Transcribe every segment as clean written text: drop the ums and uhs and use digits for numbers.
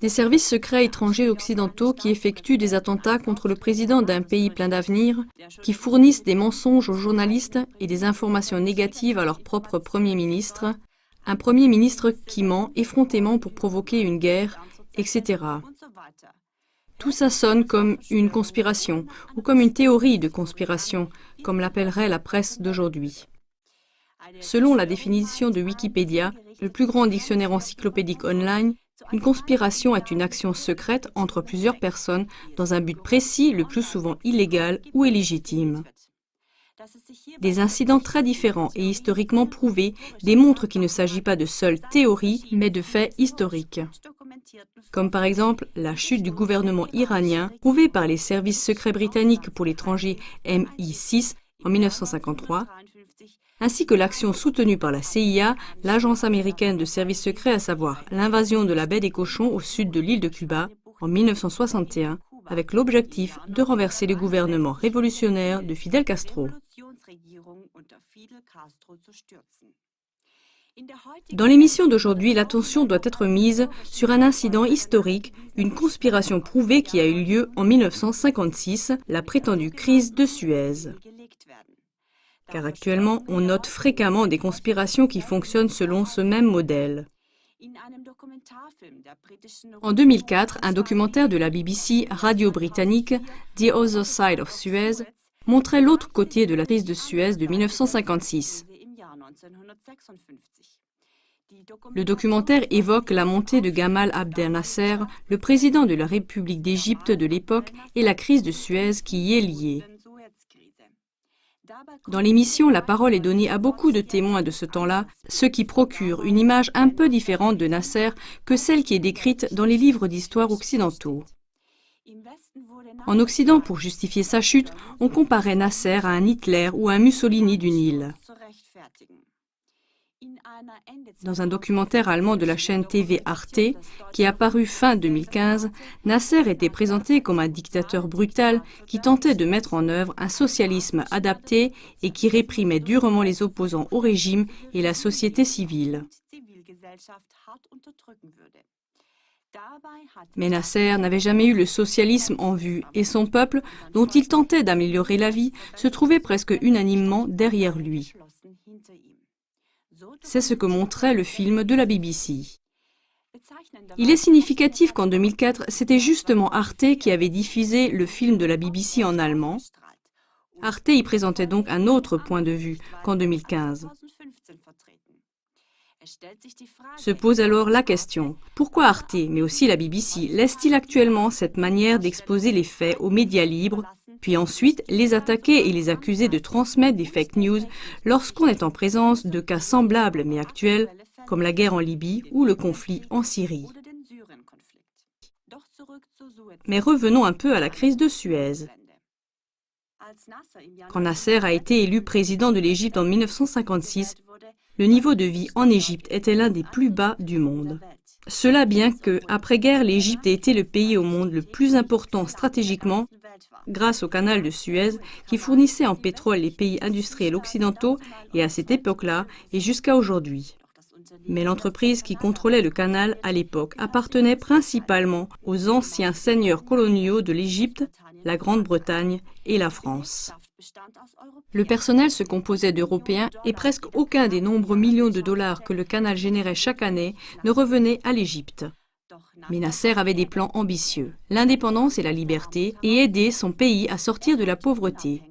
Des services secrets étrangers occidentaux qui effectuent des attentats contre le président d'un pays plein d'avenir, qui fournissent des mensonges aux journalistes et des informations négatives à leur propre Premier ministre, un Premier ministre qui ment effrontément pour provoquer une guerre, etc. Tout ça sonne comme une conspiration, ou comme une théorie de conspiration, comme l'appellerait la presse d'aujourd'hui. Selon la définition de Wikipédia, le plus grand dictionnaire encyclopédique online, une conspiration est une action secrète entre plusieurs personnes dans un but précis, le plus souvent illégal ou illégitime. Des incidents très différents et historiquement prouvés démontrent qu'il ne s'agit pas de seules théories, mais de faits historiques. Comme par exemple la chute du gouvernement iranien, prouvée par les services secrets britanniques pour l'étranger MI6 en 1953, ainsi que l'action soutenue par la CIA, l'agence américaine de services secrets, à savoir l'invasion de la baie des Cochons au sud de l'île de Cuba en 1961, avec l'objectif de renverser le gouvernement révolutionnaire de Fidel Castro. Dans l'émission d'aujourd'hui, l'attention doit être mise sur un incident historique, une conspiration prouvée qui a eu lieu en 1956, la prétendue crise de Suez. Car actuellement, on note fréquemment des conspirations qui fonctionnent selon ce même modèle. En 2004, un documentaire de la BBC, radio britannique, The Other Side of Suez, montrait l'autre côté de la crise de Suez de 1956. Le documentaire évoque la montée de Gamal Abdel Nasser, le président de la République d'Égypte de l'époque, et la crise de Suez qui y est liée. Dans l'émission, la parole est donnée à beaucoup de témoins de ce temps-là, ce qui procure une image un peu différente de Nasser que celle qui est décrite dans les livres d'histoire occidentaux. En Occident, pour justifier sa chute, on comparait Nasser à un Hitler ou à un Mussolini du Nil. Dans un documentaire allemand de la chaîne TV Arte, qui est apparu fin 2015, Nasser était présenté comme un dictateur brutal qui tentait de mettre en œuvre un socialisme adapté et qui réprimait durement les opposants au régime et la société civile. Mais Nasser n'avait jamais eu le socialisme en vue et son peuple, dont il tentait d'améliorer la vie, se trouvait presque unanimement derrière lui. C'est ce que montrait le film de la BBC. Il est significatif qu'en 2004, c'était justement Arte qui avait diffusé le film de la BBC en allemand. Arte y présentait donc un autre point de vue qu'en 2015. Se pose alors la question, pourquoi Arte, mais aussi la BBC, laisse-t-il actuellement cette manière d'exposer les faits aux médias libres, puis ensuite les attaquer et les accuser de transmettre des fake news lorsqu'on est en présence de cas semblables mais actuels, comme la guerre en Libye ou le conflit en Syrie. Mais revenons un peu à la crise de Suez. Quand Nasser a été élu président de l'Égypte en 1956, le niveau de vie en Égypte était l'un des plus bas du monde. Cela bien que, après-guerre, l'Égypte ait été le pays au monde le plus important stratégiquement grâce au canal de Suez qui fournissait en pétrole les pays industriels occidentaux et à cette époque-là et jusqu'à aujourd'hui. Mais l'entreprise qui contrôlait le canal à l'époque appartenait principalement aux anciens seigneurs coloniaux de l'Égypte, la Grande-Bretagne et la France. Le personnel se composait d'Européens et presque aucun des nombreux millions de dollars que le canal générait chaque année ne revenait à l'Égypte. Mais Nasser avait des plans ambitieux, l'indépendance et la liberté, et aider son pays à sortir de la pauvreté.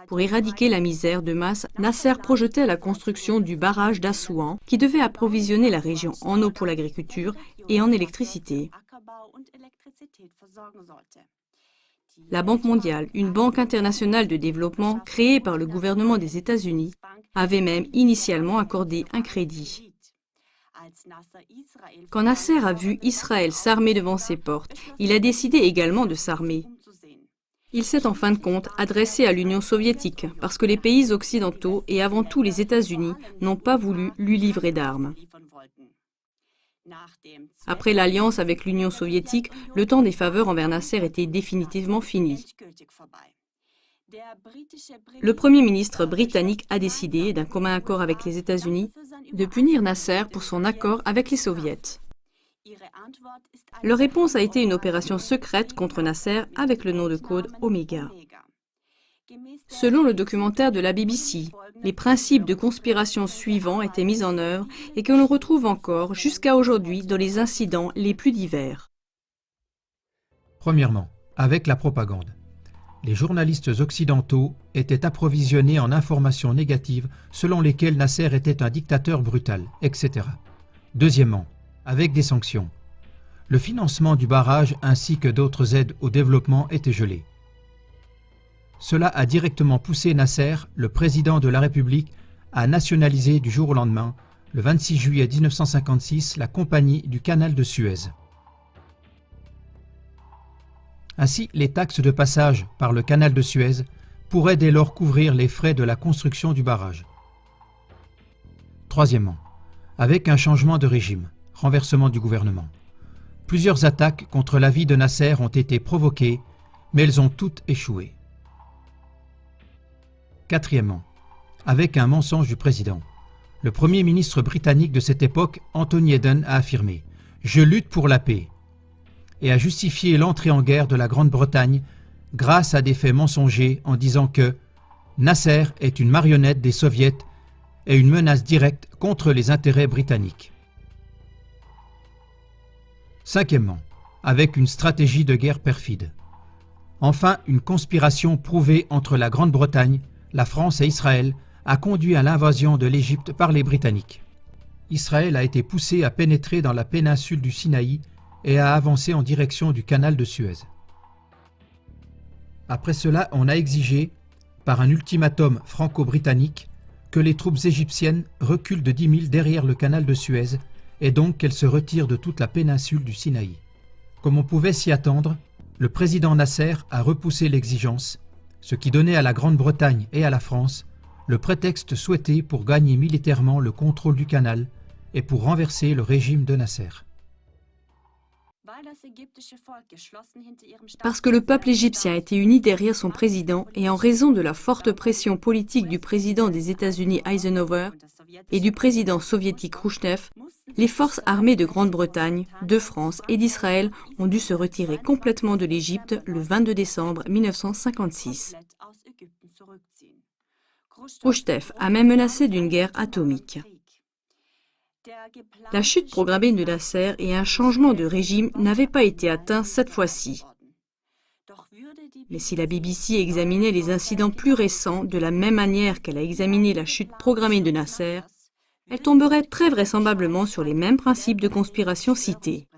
Pour éradiquer la misère de masse, Nasser projetait la construction du barrage d'Assouan qui devait approvisionner la région en eau pour l'agriculture et en électricité. La Banque mondiale, une banque internationale de développement créée par le gouvernement des États-Unis, avait même initialement accordé un crédit. Quand Nasser a vu Israël s'armer devant ses portes, il a décidé également de s'armer. Il s'est en fin de compte adressé à l'Union soviétique parce que les pays occidentaux et avant tout les États-Unis n'ont pas voulu lui livrer d'armes. Après l'alliance avec l'Union soviétique, le temps des faveurs envers Nasser était définitivement fini. Le Premier ministre britannique a décidé, d'un commun accord avec les États-Unis, de punir Nasser pour son accord avec les soviets. Leur réponse a été une opération secrète contre Nasser avec le nom de code Oméga. Selon le documentaire de la BBC, les principes de conspiration suivants étaient mis en œuvre et que l'on retrouve encore jusqu'à aujourd'hui dans les incidents les plus divers. Premièrement, avec la propagande. Les journalistes occidentaux étaient approvisionnés en informations négatives selon lesquelles Nasser était un dictateur brutal, etc. Deuxièmement, avec des sanctions. Le financement du barrage ainsi que d'autres aides au développement étaient gelés. Cela a directement poussé Nasser, le président de la République, à nationaliser du jour au lendemain, le 26 juillet 1956, la Compagnie du Canal de Suez. Ainsi, les taxes de passage par le canal de Suez pourraient dès lors couvrir les frais de la construction du barrage. Troisièmement, avec un changement de régime, renversement du gouvernement. Plusieurs attaques contre la vie de Nasser ont été provoquées, mais elles ont toutes échoué. Quatrièmement, avec un mensonge du président. Le premier ministre britannique de cette époque, Anthony Eden, a affirmé « Je lutte pour la paix » et a justifié l'entrée en guerre de la Grande-Bretagne grâce à des faits mensongers en disant que Nasser est une marionnette des soviets et une menace directe contre les intérêts britanniques. Cinquièmement, avec une stratégie de guerre perfide. Enfin, une conspiration prouvée entre la Grande-Bretagne, la France et Israël a conduit à l'invasion de l'Égypte par les Britanniques. Israël a été poussé à pénétrer dans la péninsule du Sinaï et à avancer en direction du canal de Suez. Après cela, on a exigé, par un ultimatum franco-britannique, que les troupes égyptiennes reculent de 10 000 derrière le canal de Suez et donc qu'elles se retirent de toute la péninsule du Sinaï. Comme on pouvait s'y attendre, le président Nasser a repoussé l'exigence, ce qui donnait à la Grande-Bretagne et à la France le prétexte souhaité pour gagner militairement le contrôle du canal et pour renverser le régime de Nasser. Parce que le peuple égyptien était uni derrière son président et en raison de la forte pression politique du président des États-Unis Eisenhower et du président soviétique Khrouchtchev, les forces armées de Grande-Bretagne, de France et d'Israël ont dû se retirer complètement de l'Égypte le 22 décembre 1956. Khrouchtchev a même menacé d'une guerre atomique. La chute programmée de Nasser et un changement de régime n'avaient pas été atteints cette fois-ci. Mais si la BBC examinait les incidents plus récents de la même manière qu'elle a examiné la chute programmée de Nasser, elle tomberait très vraisemblablement sur les mêmes principes de conspiration cités.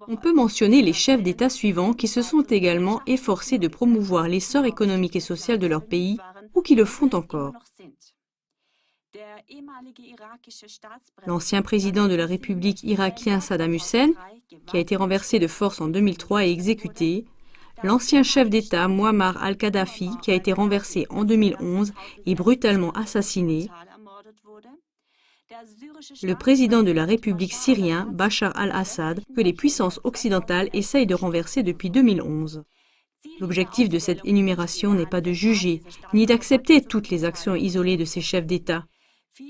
On peut mentionner les chefs d'État suivants qui se sont également efforcés de promouvoir l'essor économique et social de leur pays ou qui le font encore. L'ancien président de la République irakien Saddam Hussein, qui a été renversé de force en 2003 et exécuté, l'ancien chef d'État Muammar al-Kadhafi, qui a été renversé en 2011 et brutalement assassiné, le président de la République syrien Bachar al-Assad, que les puissances occidentales essayent de renverser depuis 2011. L'objectif de cette énumération n'est pas de juger, ni d'accepter toutes les actions isolées de ces chefs d'État.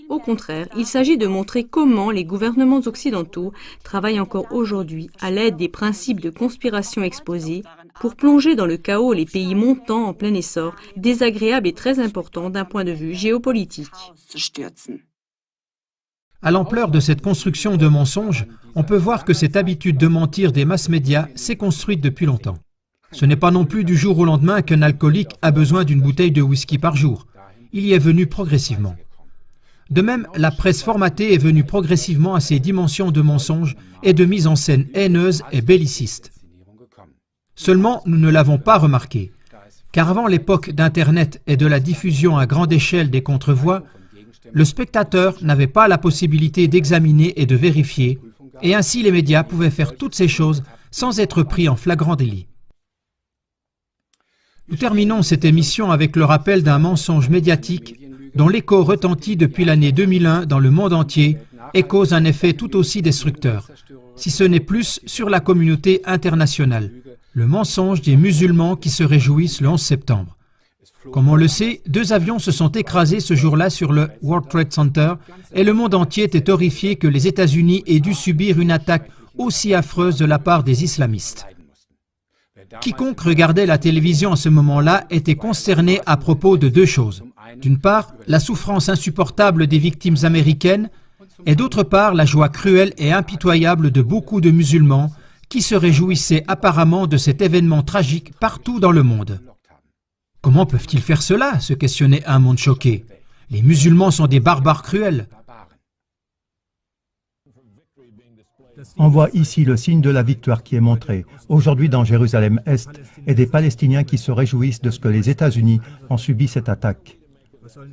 Au contraire, il s'agit de montrer comment les gouvernements occidentaux travaillent encore aujourd'hui à l'aide des principes de conspiration exposés pour plonger dans le chaos les pays montants en plein essor, désagréables et très importants d'un point de vue géopolitique. À l'ampleur de cette construction de mensonges, on peut voir que cette habitude de mentir des masses médias s'est construite depuis longtemps. Ce n'est pas non plus du jour au lendemain qu'un alcoolique a besoin d'une bouteille de whisky par jour. Il y est venu progressivement. De même, la presse formatée est venue progressivement à ces dimensions de mensonges et de mise en scène haineuse et belliciste. Seulement, nous ne l'avons pas remarqué, car avant l'époque d'Internet et de la diffusion à grande échelle des contrevoix, le spectateur n'avait pas la possibilité d'examiner et de vérifier, et ainsi les médias pouvaient faire toutes ces choses sans être pris en flagrant délit. Nous terminons cette émission avec le rappel d'un mensonge médiatique dont l'écho retentit depuis l'année 2001 dans le monde entier et cause un effet tout aussi destructeur, si ce n'est plus sur la communauté internationale, le mensonge des musulmans qui se réjouissent le 11 septembre. Comme on le sait, 2 avions se sont écrasés ce jour-là sur le World Trade Center et le monde entier était horrifié que les États-Unis aient dû subir une attaque aussi affreuse de la part des islamistes. Quiconque regardait la télévision à ce moment-là était consterné à propos de 2 choses. D'une part, la souffrance insupportable des victimes américaines et d'autre part, la joie cruelle et impitoyable de beaucoup de musulmans qui se réjouissaient apparemment de cet événement tragique partout dans le monde. Comment peuvent-ils faire cela? Se questionnait un monde choqué. Les musulmans sont des barbares cruels. On voit ici le signe de la victoire qui est montré aujourd'hui dans Jérusalem-Est et des Palestiniens qui se réjouissent de ce que les États-Unis ont subi cette attaque.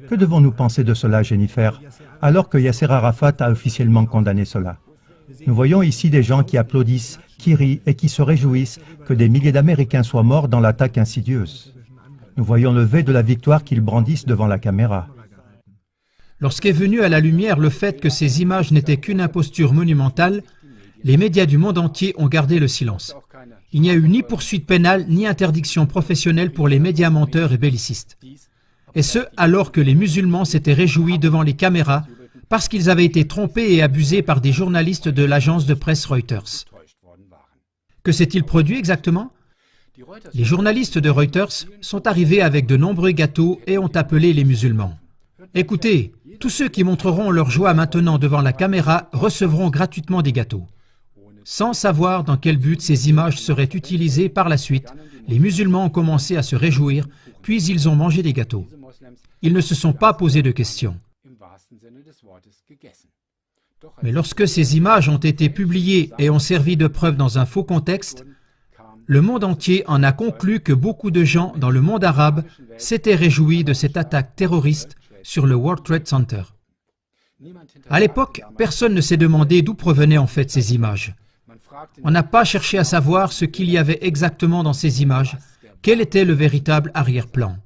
Que devons-nous penser de cela, Jennifer, alors que Yasser Arafat a officiellement condamné cela? Nous voyons ici des gens qui applaudissent, qui rient et qui se réjouissent que des milliers d'Américains soient morts dans l'attaque insidieuse. Nous voyons le V de la victoire qu'ils brandissent devant la caméra. Lorsqu'est venu à la lumière le fait que ces images n'étaient qu'une imposture monumentale, les médias du monde entier ont gardé le silence. Il n'y a eu ni poursuite pénale ni interdiction professionnelle pour les médias menteurs et bellicistes. Et ce, alors que les musulmans s'étaient réjouis devant les caméras parce qu'ils avaient été trompés et abusés par des journalistes de l'agence de presse Reuters. Que s'est-il produit exactement? Les journalistes de Reuters sont arrivés avec de nombreux gâteaux et ont appelé les musulmans. Écoutez, tous ceux qui montreront leur joie maintenant devant la caméra recevront gratuitement des gâteaux. Sans savoir dans quel but ces images seraient utilisées par la suite, les musulmans ont commencé à se réjouir, puis ils ont mangé des gâteaux. Ils ne se sont pas posé de questions. Mais lorsque ces images ont été publiées et ont servi de preuve dans un faux contexte, le monde entier en a conclu que beaucoup de gens dans le monde arabe s'étaient réjouis de cette attaque terroriste sur le World Trade Center. À l'époque, personne ne s'est demandé d'où provenaient en fait ces images. On n'a pas cherché à savoir ce qu'il y avait exactement dans ces images, quel était le véritable arrière-plan.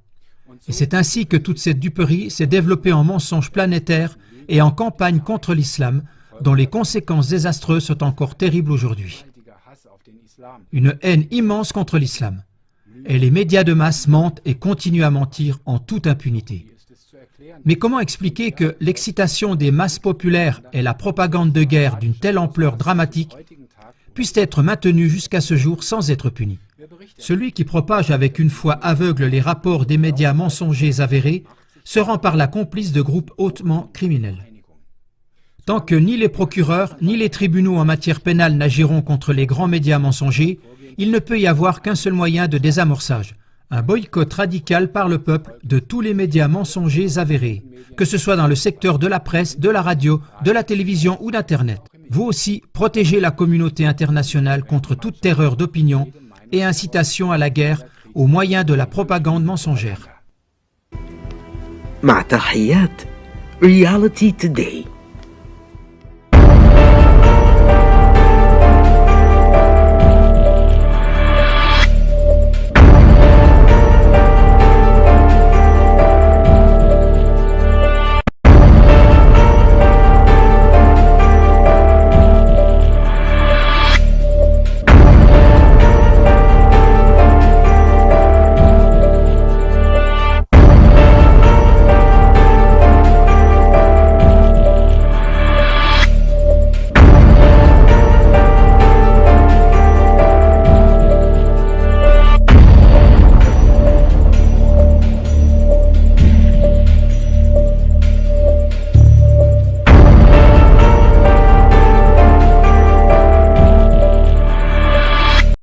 Et c'est ainsi que toute cette duperie s'est développée en mensonge planétaire et en campagne contre l'islam, dont les conséquences désastreuses sont encore terribles aujourd'hui. Une haine immense contre l'islam. Et les médias de masse mentent et continuent à mentir en toute impunité. Mais comment expliquer que l'excitation des masses populaires et la propagande de guerre d'une telle ampleur dramatique puissent être maintenues jusqu'à ce jour sans être punies? Celui qui propage avec une foi aveugle les rapports des médias mensongers avérés se rend par là complice de groupes hautement criminels. Tant que ni les procureurs ni les tribunaux en matière pénale n'agiront contre les grands médias mensongers, il ne peut y avoir qu'un seul moyen de désamorçage, un boycott radical par le peuple de tous les médias mensongers avérés, que ce soit dans le secteur de la presse, de la radio, de la télévision ou d'Internet. Vous aussi, protégez la communauté internationale contre toute terreur d'opinion et incitation à la guerre au moyen de la propagande mensongère. مع تحيات Reality Today.